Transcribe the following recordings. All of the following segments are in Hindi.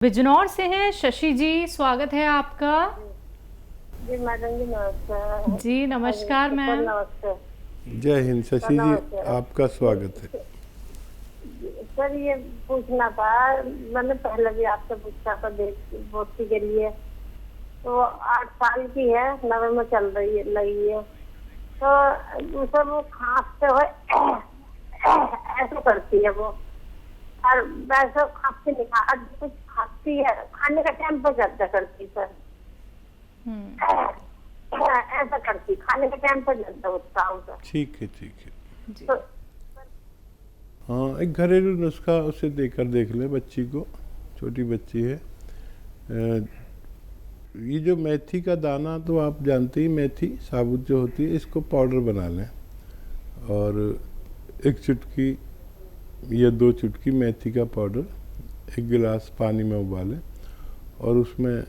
बिजनौर से हैं शशि जी, स्वागत है आपका। जी मैडम जी नमस्कार। जी नमस्कार मैम। नमस्कार जय हिंद शशि जी, नमस्कार। आपका स्वागत है। सर ये पूछना था, मैंने पहले भी आपसे पूछा था बेटी के लिए, तो 8 साल की है, 9 में चल रही है लगी है, तो सर वो खांसते हुए ऐसे करती है वो, और वैसे खांसती नहीं, आज कुछ खांसती है, खाने का टाइम पर ज्यादा करती सर, ऐसा करती, खाने के टाइम पर ज्यादा होता है। ठीक है ठीक है। तो हाँ, एक घरेलू नुस्खा उसे देकर देख ले बच्ची को, छोटी बच्ची है। ये जो मेथी का दाना तो आप जानते ही, मेथी साबुत जो होती है, इसको पाउडर बना लें और 1 चुटकी या 2 चुटकी मेथी का पाउडर 1 गिलास पानी में उबालें और उसमें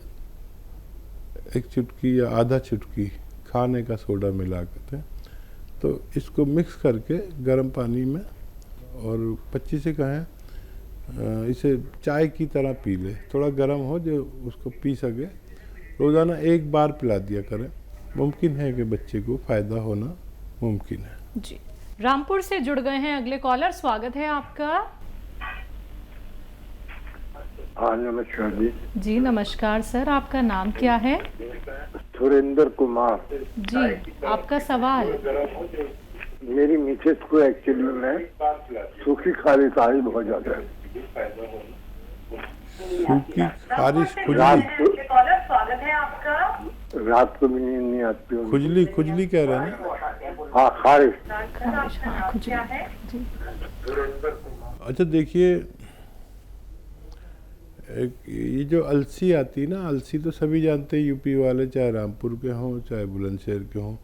1 चुटकी या आधा चुटकी खाने का सोडा मिला करते हैं, तो इसको मिक्स करके गर्म पानी में, और बच्ची से कहें इसे चाय की तरह पी ले, थोड़ा गर्म हो जो उसको पी सके, रोज़ाना 1 बार पिला दिया करें। मुमकिन है कि बच्चे को फ़ायदा होना मुमकिन है। जी रामपुर से जुड़ गए हैं अगले कॉलर, स्वागत है आपका। हाँ नमस्कार जी। जी नमस्कार सर, आपका नाम क्या है? सुरेंद्र कुमार जी आपका सवाल। मेरी मिसेस को एक्चुअली में सूखी खारिश आ रही बहुत ज्यादा है। सूखी खारिश, रात खुजली, को स्वागत है आपका। रात को भी नींद नहीं आती उनको। खुजली खुजली कह रहे हैं ना? हाँ खारिश। हाँ, खुजली। जी अच्छा देखिए, ये जो अलसी आती है ना, अलसी तो सभी जानते हैं, यूपी वाले चाहे रामपुर के हों चाहे बुलंदशहर के हों,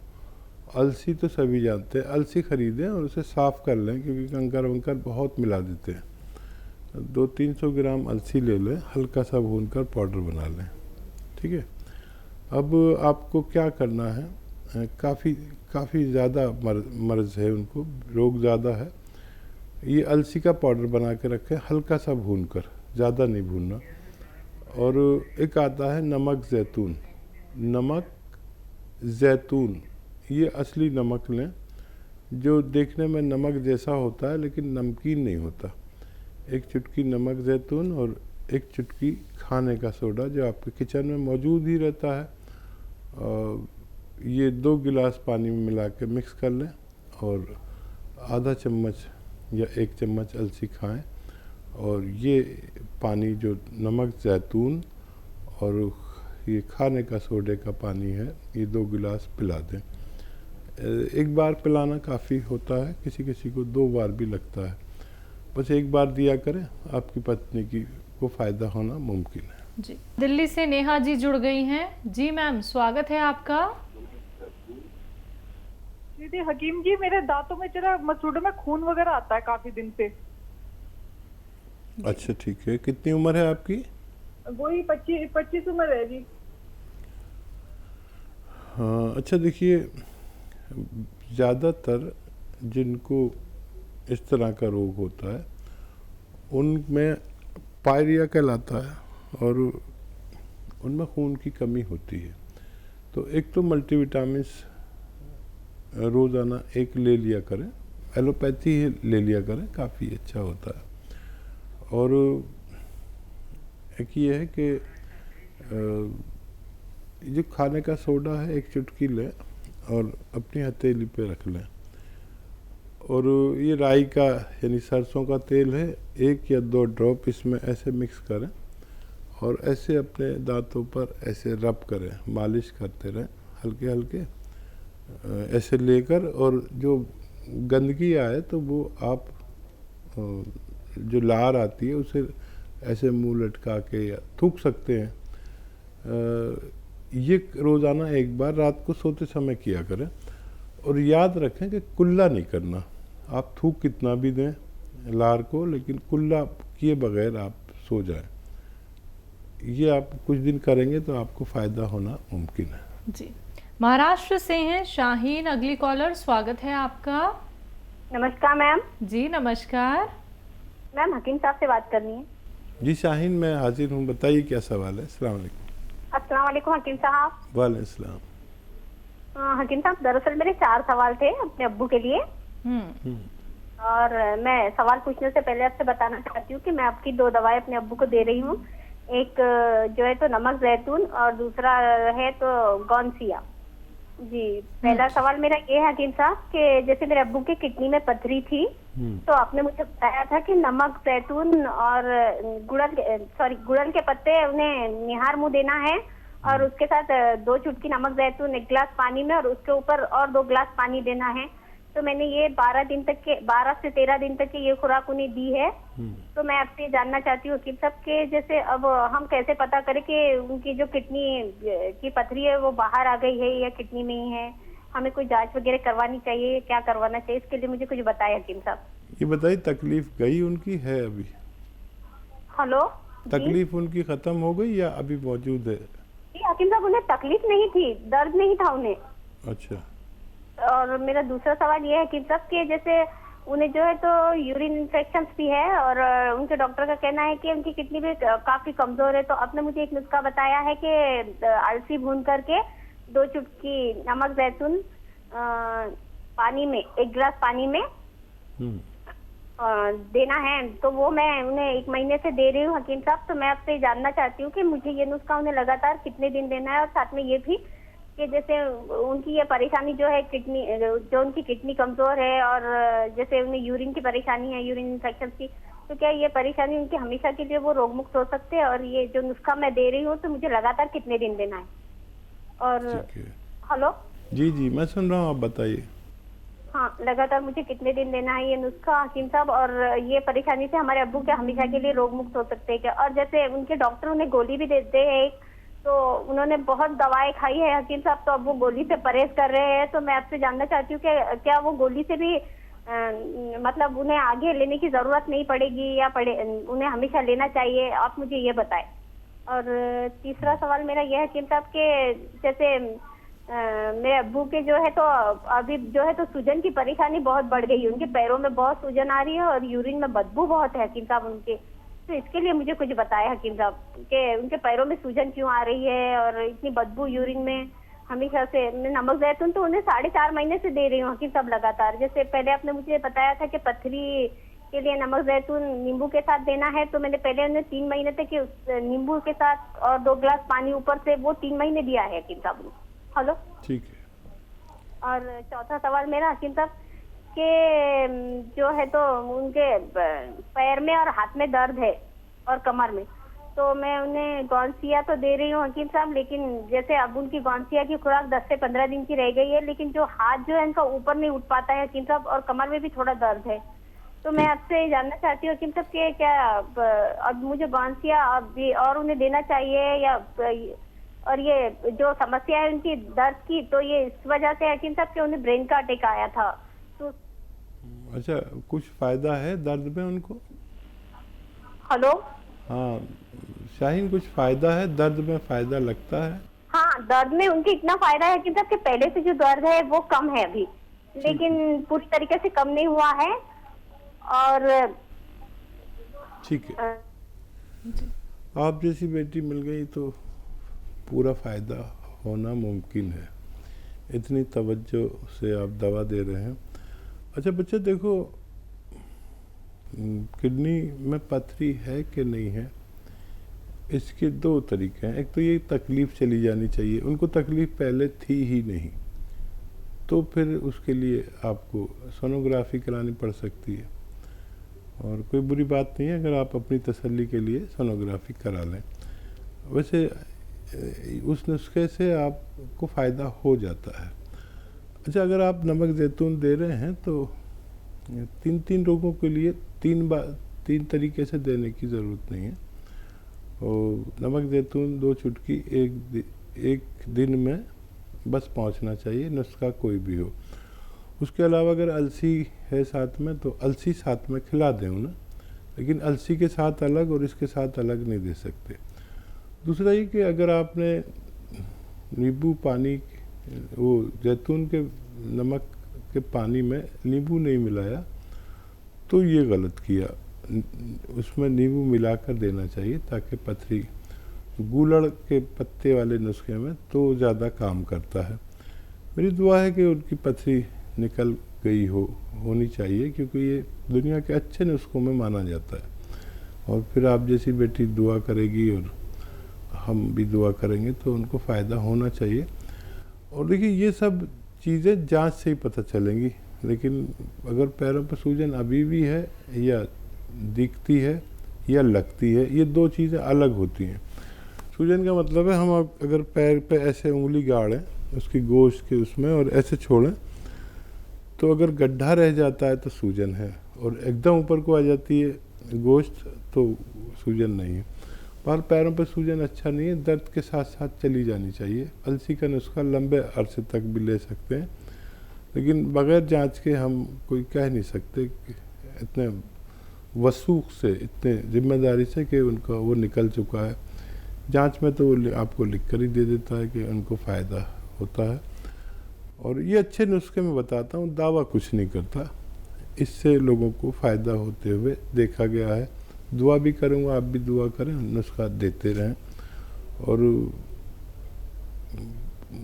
अलसी तो सभी जानते हैं। अलसी खरीदें और उसे साफ़ कर लें, क्योंकि कंकर वंकर बहुत मिला देते हैं। 200-300 ग्राम अलसी ले लें, हल्का सा भूनकर पाउडर बना लें, ठीक है। अब आपको क्या करना है, काफ़ी ज़्यादा मर्ज़ है उनको, रोग ज़्यादा है। ये अलसी का पाउडर बना के रखें, हल्का सा भूनकर, ज़्यादा नहीं भूनना। और एक आता है नमक ज़ैतून, नमक ज़ैतून, ये असली नमक लें जो देखने में नमक जैसा होता है लेकिन नमकीन नहीं होता। 1 चुटकी नमक ज़ैतून और 1 चुटकी खाने का सोडा जो आपके किचन में मौजूद ही रहता है, ये 2 गिलास पानी में मिला के मिक्स कर लें और आधा चम्मच या 1 चम्मच अलसी खाएं, और ये पानी जो नमक ज़ैतून और ये खाने का सोडे का पानी है, ये 2 गिलास पिला दें। 1 बार पिलाना काफ़ी होता है, किसी किसी को 2 बार भी लगता है, बस 1 बार दिया करें, आपकी पत्नी को फ़ायदा होना मुमकिन है। जी दिल्ली से नेहा जी जुड़ गई हैं। जी मैम स्वागत है आपका। दीदी हकीम जी, मेरे दांतों में जरा मसूड़ों में खून वगैरह आता है काफी दिन से। अच्छा ठीक है, कितनी उम्र है आपकी? वही 25 उम्र है जी। हाँ अच्छा देखिए, ज़्यादातर जिनको इस तरह का रोग होता है उनमें पायरिया कहलाता है और उनमें खून की कमी होती है। तो एक तो मल्टीविटामिन्स रोज़ाना 1 ले लिया करें, एलोपैथी ही ले लिया करें, काफ़ी अच्छा होता है। और एक ये है कि जो खाने का सोडा है 1 चुटकी लें और अपनी हथेली पे रख लें, और ये राई का यानी सरसों का तेल है, 1 या 2 ड्रॉप इसमें ऐसे मिक्स करें और ऐसे अपने दांतों पर ऐसे रब करें, मालिश करते रहें हल्के हल्के ऐसे लेकर, और जो गंदगी आए तो वो आप जो लार आती है उसे ऐसे मुंह लटका के या थूक सकते हैं। ये रोज़ाना 1 बार रात को सोते समय किया करें, और याद रखें कि कुल्ला नहीं करना। आप थूक कितना भी दें लार को, लेकिन कुल्ला किए बगैर आप सो जाएं। ये आप कुछ दिन करेंगे तो आपको फ़ायदा होना मुमकिन है। जी महाराष्ट्र से हैं शाहीन अगली कॉलर, स्वागत है आपका। नमस्कार मैम। जी नमस्कार। मैम हकीम साहब से बात करनी है। जी शाहीन, मैं हाजिर हूँ, बताइए क्या सवाल है। अस्सलाम वालेकुम। अस्सलाम वालेकुम हकीम साहब। वालेकुम सलाम। हकीम साहब, दरअसल मेरे 4 सवाल थे अपने अब्बू के लिए। और मैं सवाल पूछने से पहले आपसे बताना चाहती हूँ कि मैं आपकी 2 दवाएं अपने अब्बू को दे रही हूँ। एक जो है तो नमक जैतून और दूसरा है तो गौनसिया। जी, पहला सवाल मेरा ये है हकीम साहब कि जैसे मेरे अब्बू के किडनी में पथरी थी, तो आपने मुझे बताया था कि नमक जैतून और गुड़हल के पत्ते उन्हें निहार मुंह देना है और उसके साथ 2 चुटकी नमक जैतून 1 गिलास पानी में और उसके ऊपर और 2 गिलास पानी देना है। तो मैंने ये 12 से 13 दिन तक की ये खुराक उन्हें दी है। तो मैं आपसे ये जानना चाहती हूँ कि सबके जैसे अब हम कैसे पता करें कि उनकी जो किडनी की पथरी है वो बाहर आ गई है या किडनी में ही है? हमें कोई जांच वगैरह करवानी चाहिए, क्या करवाना चाहिए? इसके लिए मुझे कुछ बताएं हकीम साहब। ये बताइए, तकलीफ गई उनकी है अभी? हेलो, तकलीफ उनकी खत्म हो गई या अभी मौजूद है? जी हकीम साहब, उन्हें तकलीफ नहीं थी, दर्द नहीं था उन्हें। अच्छा। और मेरा दूसरा सवाल ये है कि सबके जैसे उन्हें जो है तो यूरिन इन्फेक्शन भी है और उनके डॉक्टर का कहना है कि उनकी किडनी भी काफी कमजोर है। तो आपने मुझे एक नुस्खा बताया है कि अलसी भून करके 2 चुटकी नमक जैतून पानी में 1 गिलास पानी में देना है। तो वो मैं उन्हें 1 महीने से दे रही हूँ हकीम साहब। तो मैं आपसे जानना चाहती हूँ कि मुझे ये नुस्खा उन्हें लगातार कितने दिन देना है और साथ में ये भी कि जैसे उनकी ये परेशानी जो है किडनी, जो उनकी किडनी कमजोर है और जैसे उन्हें यूरिन की परेशानी है, यूरिन इन्फेक्शन की, तो क्या ये परेशानी उनकी हमेशा के लिए वो रोग मुक्त हो सकते हैं? और ये जो नुस्खा मैं दे रही हूँ तो मुझे लगातार कितने दिन देना है? और हेलो, जी जी मैं सुन रहा हूँ, आप बताइए। हाँ, लगातार मुझे कितने दिन देना है ये नुस्खा हकीम साहब? और ये परेशानी से हमारे अब्बू के हमेशा के लिए रोग मुक्त हो सकते हैं क्या? और जैसे उनके डॉक्टर उन्हें गोली भी देते हैं, तो उन्होंने बहुत दवाएं खाई है हकीम साहब, तो अब वो गोली से परहेज कर रहे हैं। तो मैं आपसे जानना चाहती हूँ कि क्या वो गोली से भी मतलब उन्हें आगे लेने की जरूरत नहीं पड़ेगी या उन्हें हमेशा लेना चाहिए? आप मुझे ये बताएं। और तीसरा सवाल मेरा यह है हकीम साहब के जैसे मेरे अब्बू के जो है तो अभी जो है तो सूजन की परेशानी बहुत बढ़ गई है, उनके पैरों में बहुत सूजन आ रही है और यूरिन में बदबू बहुत है हकीम साहब उनके। तो इसके लिए मुझे कुछ बताया हकीम साहब कि उनके पैरों में सूजन क्यों आ रही है और इतनी बदबू यूरिन में हमेशा से। मैं नमक जैतून तो उन्हें 4.5 महीने से दे रही हूँ हकीम साहब लगातार। जैसे पहले आपने मुझे बताया था कि पथरी के लिए नमक जैतून नींबू के साथ देना है, तो मैंने पहले उन्हें 3 महीने तक नींबू के साथ और 2 गिलास पानी ऊपर से वो 3 महीने दिया है हकीम साहब। हेलो, ठीक है। और चौथा सवाल मेरा हकीम साहब के जो है तो उनके पैर में और हाथ में दर्द है और कमर में, तो मैं उन्हें गौनसिया तो दे रही हूँ हकीम साहब, लेकिन जैसे अब उनकी गौनसिया की खुराक 10 से 15 दिन की रह गई है, लेकिन जो हाथ जो है उनका ऊपर नहीं उठ पाता है हकीम साहब और कमर में भी थोड़ा दर्द है। तो मैं आपसे जानना चाहती हूँ हकीम साहब कि क्या अब मुझे गौनसिया अब भी और उन्हें देना चाहिए या और ये जो समस्या है उनकी दर्द की, तो ये इस वजह से हकीम साहब कि उन्हें ब्रेन का अटैक आया था। तो अच्छा, कुछ फायदा है दर्द में उनको? हेलो, हाँ शाहीन, कुछ फायदा है दर्द में? फायदा लगता है? हाँ, दर्द में उनके इतना फायदा है कि कि पहले से जो दर्द है वो कम है अभी, लेकिन पूरी तरीके से कम नहीं हुआ है। और ठीक है, आप जैसी बेटी मिल गई तो पूरा फायदा होना मुमकिन है। इतनी तवज्जो से आप दवा दे रहे हैं। अच्छा बच्चे, देखो किडनी में पथरी है कि नहीं है, इसके 2 तरीके हैं। एक तो ये तकलीफ़ चली जानी चाहिए, उनको तकलीफ़ पहले थी ही नहीं, तो फिर उसके लिए आपको सोनोग्राफी करानी पड़ सकती है और कोई बुरी बात नहीं है अगर आप अपनी तसल्ली के लिए सोनोग्राफी करा लें। वैसे उस नुस्खे से आपको फ़ायदा हो जाता है। अच्छा, अगर आप नमक जैतून दे रहे हैं तो 3 रोगों के लिए 3 तरीके से देने की ज़रूरत नहीं है। और नमक जैतून 2 चुटकी एक दिन में बस पहुंचना चाहिए, नुस्खा कोई भी हो। उसके अलावा अगर अलसी है साथ में तो अलसी साथ में खिला दें ना, लेकिन अलसी के साथ अलग और इसके साथ अलग नहीं दे सकते। दूसरा ये कि अगर आपने नींबू पानी, वो जैतून के नमक के पानी में नींबू नहीं मिलाया तो ये गलत किया। उसमें नींबू मिलाकर देना चाहिए, ताकि पथरी, गूलड़ के पत्ते वाले नुस्खे में तो ज़्यादा काम करता है। मेरी दुआ है कि उनकी पथरी निकल गई होनी चाहिए, क्योंकि ये दुनिया के अच्छे नुस्खों में माना जाता है। और फिर आप जैसी बेटी दुआ करेगी और हम भी दुआ करेंगे तो उनको फ़ायदा होना चाहिए। और देखिए, ये सब चीज़ें जांच से ही पता चलेंगी, लेकिन अगर पैरों पर सूजन अभी भी है या दिखती है या लगती है, ये दो चीज़ें अलग होती हैं। सूजन का मतलब है हम अगर पैर पे ऐसे उंगली गाड़ें उसकी गोश्त के उसमें और ऐसे छोड़ें, तो अगर गड्ढा रह जाता है तो सूजन है, और एकदम ऊपर को आ जाती है गोश्त तो सूजन नहीं है। पर पैरों पर सूजन अच्छा नहीं है, दर्द के साथ साथ चली जानी चाहिए। अलसी का नुस्खा लंबे अरसे तक भी ले सकते हैं, लेकिन बगैर जांच के हम कोई कह नहीं सकते कि इतने वसूख से, इतने जिम्मेदारी से कि उनका वो निकल चुका है। जांच में तो वो आपको लिख कर ही दे देता है कि उनको फ़ायदा होता है। और ये अच्छे नुस्खे मैं बताता हूँ, दावा कुछ नहीं करता, इससे लोगों को फ़ायदा होते हुए देखा गया है। दुआ भी करूँगा, आप भी दुआ करें, नुस्खा देते रहें, और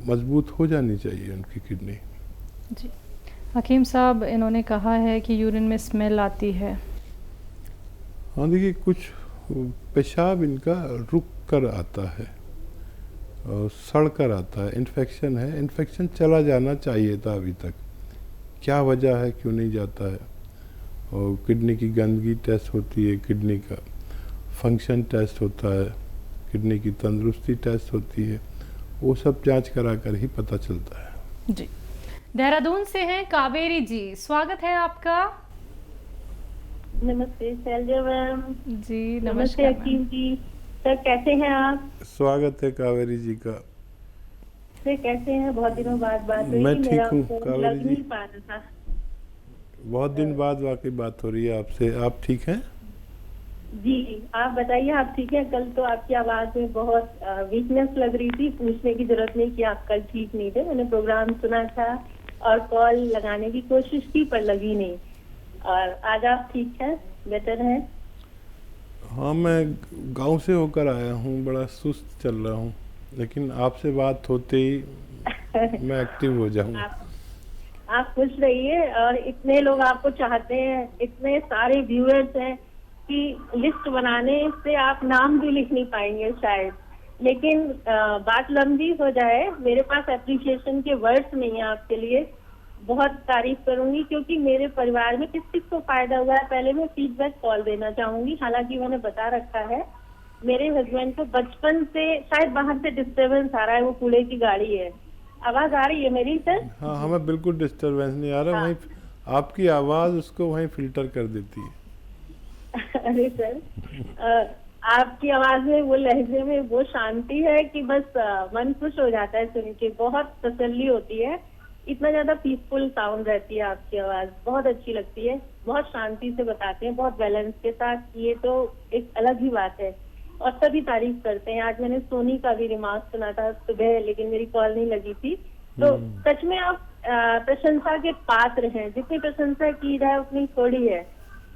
मजबूत हो जानी चाहिए उनकी किडनी। जी हकीम साहब, इन्होंने कहा है कि यूरिन में स्मेल आती है। हाँ देखिए, कुछ पेशाब इनका रुक कर आता है और सड़ कर आता है, इन्फेक्शन है, इन्फेक्शन चला जाना चाहिए था अभी तक, क्या वजह है, क्यों नहीं जाता है। और किडनी की गंदगी टेस्ट होती है, किडनी का फंक्शन टेस्ट होता है, किडनी की तंदुरुस्ती टेस्ट होती है, वो सब जांच करा कर ही पता चलता है। जी देहरादून से हैं कावेरी जी, स्वागत है आपका। नमस्ते शैलजा मैम। जी नमस्ते नमस्कार हकीम जी। सर कैसे हैं आप? स्वागत है कावेरी जी का। सर कैसे हैं? बहुत दिनों बाद बात हुई। मैं ठीक मेरा हूँ फोन कावेरी लग जी। नहीं पा रहा था। बहुत दिन बाद वाकई बात हो रही है आपसे। आप ठीक हैं? जी आप बताइए, आप ठीक हैं? कल तो आपकी आवाज में बहुत वीकनेस लग रही थी, पूछने की जरूरत नहीं कि आप कल ठीक नहीं थे। मैंने प्रोग्राम सुना था और कॉल लगाने की कोशिश की पर लगी नहीं, और आज आप ठीक हैं, बेटर हैं? हाँ, मैं गांव से होकर आया हूँ, बड़ा सुस्त चल रहा हूँ, लेकिन आपसे बात होते ही मैं एक्टिव हो जाऊँ। आप खुश रहिए, और इतने लोग आपको चाहते हैं, इतने सारे व्यूअर्स हैं कि लिस्ट बनाने से आप नाम भी लिख नहीं पाएंगे शायद। लेकिन बात लंबी हो जाए, मेरे पास एप्रिसिएशन के वर्ड्स नहीं है आपके लिए। बहुत तारीफ करूंगी, क्योंकि मेरे परिवार में किस किस को फायदा हुआ है। पहले मैं फीडबैक कॉल देना चाहूंगी, हालांकि मैंने बता रखा है। मेरे हस्बैंड को बचपन से शायद बाहर से डिस्टरबेंस आ रहा है, वो कूड़े की गाड़ी है। आवाज आ रही है मेरी सर? हाँ, हमें बिल्कुल डिस्टरबेंस नहीं आ रहा। हाँ। वहीं आपकी आवाज़ उसको वहीं फिल्टर कर देती है। अरे सर, आपकी आवाज में, वो लहजे में वो शांति है कि बस मन खुश हो जाता है सुन के, बहुत तसल्ली होती है। इतना ज्यादा पीसफुल साउंड रहती है आपकी आवाज, बहुत अच्छी लगती है, बहुत शांति से बताते हैं, बहुत बैलेंस के साथ। ये तो एक अलग ही बात है, और सभी तारीफ करते हैं। आज मैंने सोनी का भी रिमार्क सुना था सुबह, लेकिन मेरी कॉल नहीं लगी थी। तो सच में आप प्रशंसा के पात्र हैं। जितनी प्रशंसा की जाए उतनी थोड़ी है,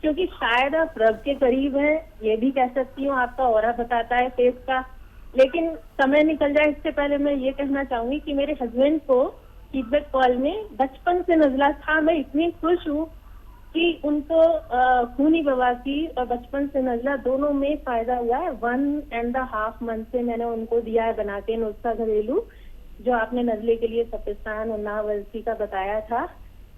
क्योंकि शायद आप रब के करीब हैं, ये भी कह सकती हूँ। आपका ऑरा बताता है फेस का। लेकिन समय निकल जाए, इससे पहले मैं ये कहना चाहूंगी कि मेरे हस्बैंड को फीडबैक कॉल में बचपन से नजला था। मैं इतनी खुश हूँ कि उनको खूनी बवासीर और बचपन से नजला दोनों में फायदा हुआ है। 1.5 मंथ से मैंने उनको दिया है बना के नुस्खा घरेलू, जो आपने नजले के लिए सफेस्तान और नाव अलसी का बताया था।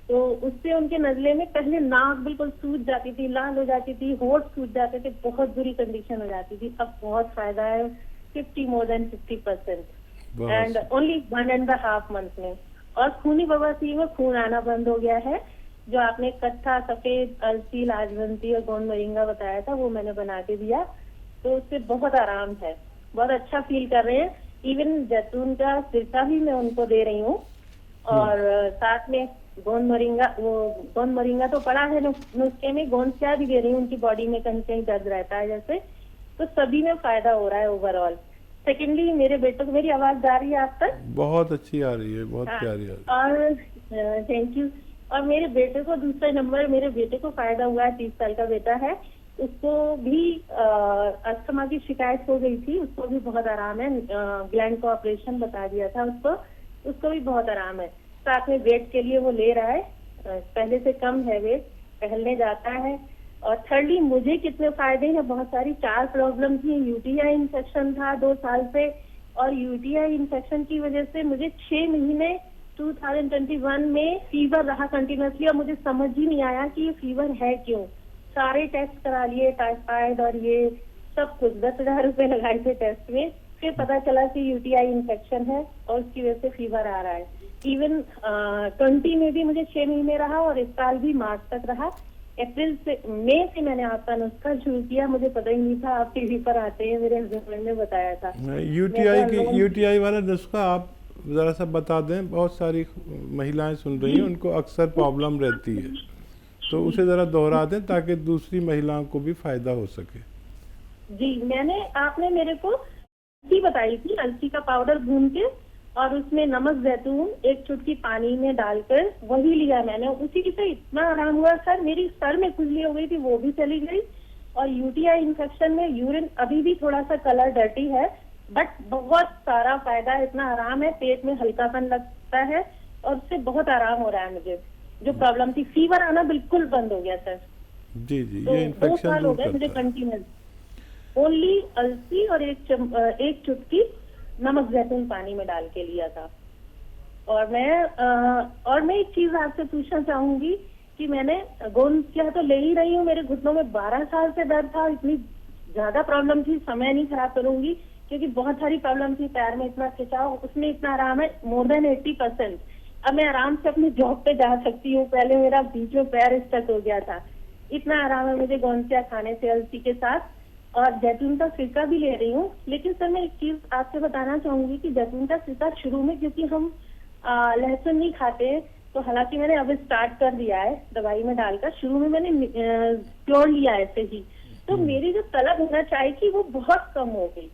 तो उससे उनके नजले में पहले नाक बिल्कुल सूज जाती थी, लाल हो जाती थी, होठ सूज जाते थे, बहुत बुरी कंडीशन हो जाती थी। अब बहुत फायदा है, 50% एंड ओनली 1.5 मंथ में। और खूनी बवासीर में खून आना बंद हो गया है। जो आपने कत्था, सफेद, अलसी, लाजवंती और गोंद मोरिंगा बताया था, वो मैंने बना के दिया, तो उससे बहुत आराम है, बहुत अच्छा फील कर रहे हैं। इवन जैतून का सिरका भी मैं उनको दे रही हूँ, और साथ में गोंद मोरिंगा तो पड़ा है नुस्खे में, गोंद चाय भी दे रही हूँ। उनकी बॉडी में कहीं कहीं दर्द रहता है जैसे, तो सभी में फायदा हो रहा है ओवरऑल। सेकेंडली, मेरे बेटों को, मेरी आवाज जा रही है आप तक? बहुत अच्छी आ रही है, बहुत प्यारी आ रही है। और थैंक यू। और मेरे बेटे को दूसरे नंबर, मेरे बेटे को फायदा हुआ है, 30 साल का बेटा है। उसको भी अस्थमा की शिकायत हो गई थी, उसको भी बहुत आराम है। ग्लैंड का ऑपरेशन बता दिया था उसको भी बहुत आराम है। साथ में वेट के लिए वो ले रहा है, पहले से कम है वेट, टहलने जाता है। और थर्डली मुझे कितने फायदे हैं, बहुत सारी 4 प्रॉब्लम थी। यूटीआई इन्फेक्शन था 2 साल से, और यूटीआई इन्फेक्शन की वजह से मुझे 6 महीने 2021 में फीवर रहा कंटिन्यूसली, और मुझे समझ ही नहीं आया कि ये फीवर है क्यों। सारे टेस्ट करा लिए, टाइफाइड और ये सब कुछ, 10,000 रुपए लगाए थे टेस्ट में। फिर पता चला कि यूटीआई इन्फेक्शन है और उसकी वजह से फीवर आ रहा है। इवन 20 में भी मुझे 6 महीने रहा, और इस साल भी मार्च तक रहा। अप्रैल से मई से मैंने आपका नुस्खा शुरू किया, मुझे पता ही नहीं था आप टीवी पर आते हैं, मेरे हस्बैंड ने बताया था। यूटीआई वाला नुस्खा आप ज़रा सा बता दें, बहुत सारी महिलाएं सुन रही हैं, उनको अक्सर प्रॉब्लम रहती है, तो उसे ज़रा दोहरा दें ताकि दूसरी महिलाओं को भी फायदा हो सके। जी, आपने मेरे को अलसी बताई थी, अलसी का पाउडर भून के और उसमें नमक जैतून 1 चुटकी पानी में डालकर वही लिया मैंने। उसी से इतना आराम हुआ सर, मेरी सर में खुजली हो गई थी वो भी चली गई, और यूटीआई इन्फेक्शन में यूरिन अभी भी थोड़ा सा कलर डर्टी है, बट बहुत सारा फायदा है, इतना आराम है, पेट में हल्कापन लगता है और उससे बहुत आराम हो रहा है मुझे। जो प्रॉब्लम थी, फीवर आना बिल्कुल बंद हो गया सर। जी जी, तो ये 2 इन्फेक्शन साल हो दूर गए मुझे करता है। कंटिन्यूस ओनली अलसी और 1 चुटकी नमक जैतून पानी में डाल के लिया था। और मैं एक चीज आपसे पूछना चाहूंगी कि मैंने गोंद तो ले ही रही हूँ, मेरे घुटनों में 12 साल से दर्द था, इतनी ज्यादा प्रॉब्लम थी, समय नहीं खराब करूंगी क्योंकि बहुत सारी प्रॉब्लम थी, पैर में इतना खिंचाव, उसमें इतना आराम है, मोर देन 80%। अब मैं आराम से अपनी जॉब पे जा सकती हूँ, पहले मेरा बीच में पैर स्टक हो गया था। इतना आराम है मुझे गोंद खाने से अलसी के साथ, और जैतून का सिरका भी ले रही हूँ। लेकिन सर मैं एक चीज आपसे बताना चाहूंगी कि जैतून का सिरका शुरू में, क्योंकि हम लहसुन नहीं खाते, तो हालांकि मैंने अब स्टार्ट कर दिया है दवाई में डालकर, शुरू में मैंने प्योर लिया ऐसे ही, तो मेरी जो तलब होना चाय की वो बहुत कम हो गई।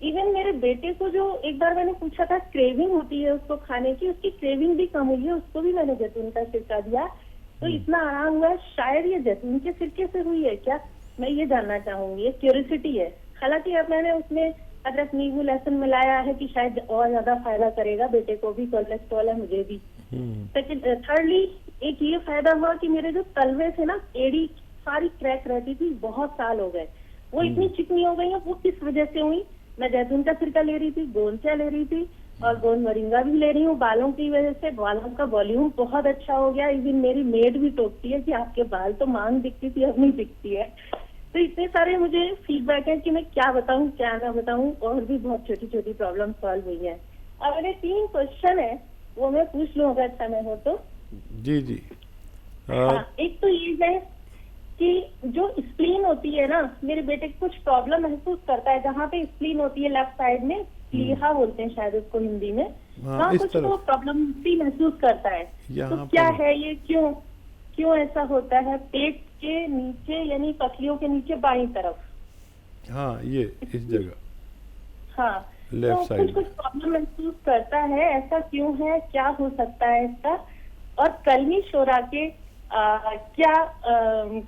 इवन मेरे बेटे को जो एक बार मैंने पूछा था क्रेविंग होती है उसको खाने की, उसकी क्रेविंग भी कम हुई है, उसको भी मैंने जैतून का सिरका दिया, तो इतना आराम हुआ है। शायद ये जैतून के सिरके से हुई है क्या, मैं ये जानना चाहूंगी, ये क्यूरियोसिटी है। हालांकि अब मैंने उसमें अदरक नींबू लहसुन मिलाया है कि शायद और ज्यादा फायदा करेगा, बेटे को भी कोलेस्ट्रॉल है, मुझे भी। सेकंड थर्डली एक ये फायदा हुआ कि मेरे जो तलवे थे ना, एड़ी सारी क्रैक रहती थी, बहुत साल हो गए, वो इतनी चिकनी हो गई है। वो किस वजह से हुई, मैं जैतून का सिरका ले रही थी, गोंद ले रही थी और गोंद मोरिंगा भी ले रही हूँ, बालों की वजह से बालों का वॉल्यूम बहुत अच्छा हो गया। इवन मेरी मेड भी टोकती है कि आपके बाल तो मांग दिखती थी, अब नहीं दिखती है। तो इतने सारे मुझे फीडबैक है कि मैं क्या बताऊं क्या ना बताऊं, और भी बहुत छोटी छोटी प्रॉब्लम सॉल्व हुई है। अब मेरे 3 क्वेश्चन है, वो मैं पूछ लूं अगर समय हो तो। जी जी। हाँ, एक तो ये है कि जो स्प्लीन होती है ना, मेरे बेटे को कुछ प्रॉब्लम महसूस करता है, जहाँ पे स्प्लीन होती है लेफ्ट साइड में, प्लीहा बोलते हैं शायद उसको हिंदी में, वहाँ कुछ तो प्रॉब्लम भी महसूस करता है। तो क्या है ये, क्यों ऐसा होता है? पेट के नीचे यानी पसलियों के नीचे बाईं तरफ, हाँ ये इस जगह, हाँ, लेफ्ट तो साइड कुछ प्रॉब्लम महसूस करता है, ऐसा क्यों है, क्या हो सकता है इसका? और कलमी शोरा के क्या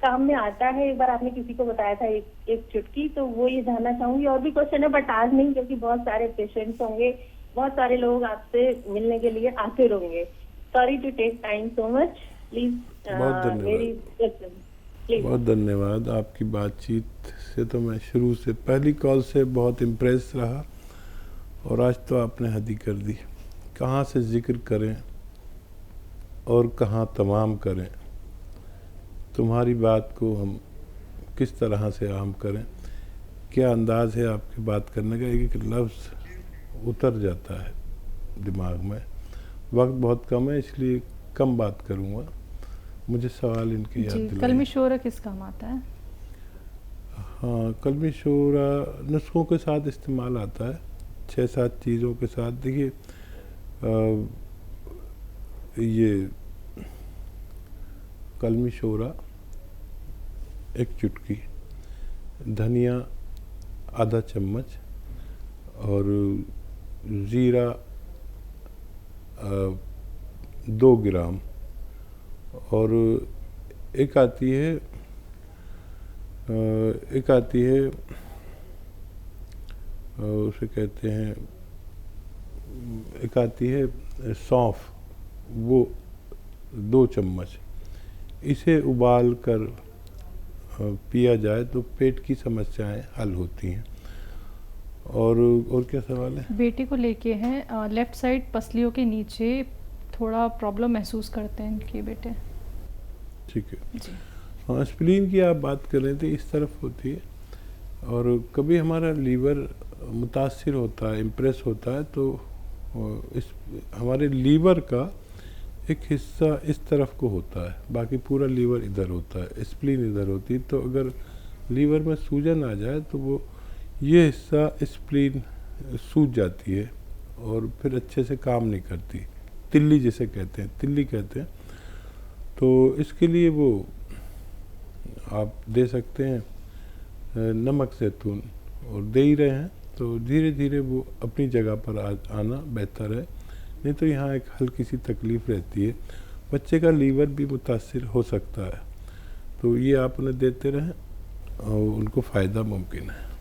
काम में आता है? एक बार आपने किसी को बताया था एक चुटकी, तो वो ये जानना चाहूंगी। और भी क्वेश्चन है बट आज नहीं, क्योंकि बहुत सारे पेशेंट्स होंगे, बहुत सारे लोग आपसे मिलने के लिए आते रहेंगे। Sorry to take time so much, please. बहुत धन्यवाद। आपकी बातचीत से तो मैं शुरू से, पहली कॉल से बहुत इम्प्रेस रहा, और आज तो आपने हद ही कर दी। कहाँ से जिक्र करें और कहाँ तमाम करें, तुम्हारी बात को हम किस तरह से आम करें, क्या अंदाज़ है आपकी बात करने का, एक एक लफ्ज़ उतर जाता है दिमाग में। वक्त बहुत कम है इसलिए कम बात करूँगा, मुझे सवाल इनके याद दिलाइए। कलमी शोरा किस काम आता है? हाँ, कलमी शोरा नुस्खों के साथ इस्तेमाल आता है, 6-7 चीज़ों के साथ। देखिए ये कलमी शोरा 1 चुटकी, धनिया आधा चम्मच, और ज़ीरा 2 ग्राम, और एक आती है एक आती है उसे कहते हैं, एक आती है सौंफ, वो 2 चम्मच, इसे उबाल कर पिया जाए तो पेट की समस्याएं हल होती हैं। और क्या सवाल है? बेटे को लेके हैं, लेफ्ट साइड पसलियों के नीचे थोड़ा प्रॉब्लम महसूस करते हैं इनके बेटे। ठीक है। जी। हाँ, स्प्लीन की आप बात कर रहे थे, इस तरफ होती है और कभी हमारा लीवर मुतासिर होता है, इम्प्रेस होता है, तो इस हमारे लीवर का एक हिस्सा इस तरफ को होता है, बाकी पूरा लीवर इधर होता है, स्प्लीन इधर होती है। तो अगर लीवर में सूजन आ जाए तो वो ये हिस्सा स्प्लीन सूज जाती है और फिर अच्छे से काम नहीं करती, तिल्ली जिसे कहते हैं, तिल्ली कहते हैं। तो इसके लिए वो आप दे सकते हैं नमक ज़ैतून, और दे ही रहे हैं, तो धीरे धीरे वो अपनी जगह पर आना बेहतर है। नहीं तो यहाँ एक हल्की सी तकलीफ़ रहती है, बच्चे का लीवर भी मुतासिर हो सकता है, तो ये आप उन्हें देते रहें और उनको फ़ायदा मुमकिन है।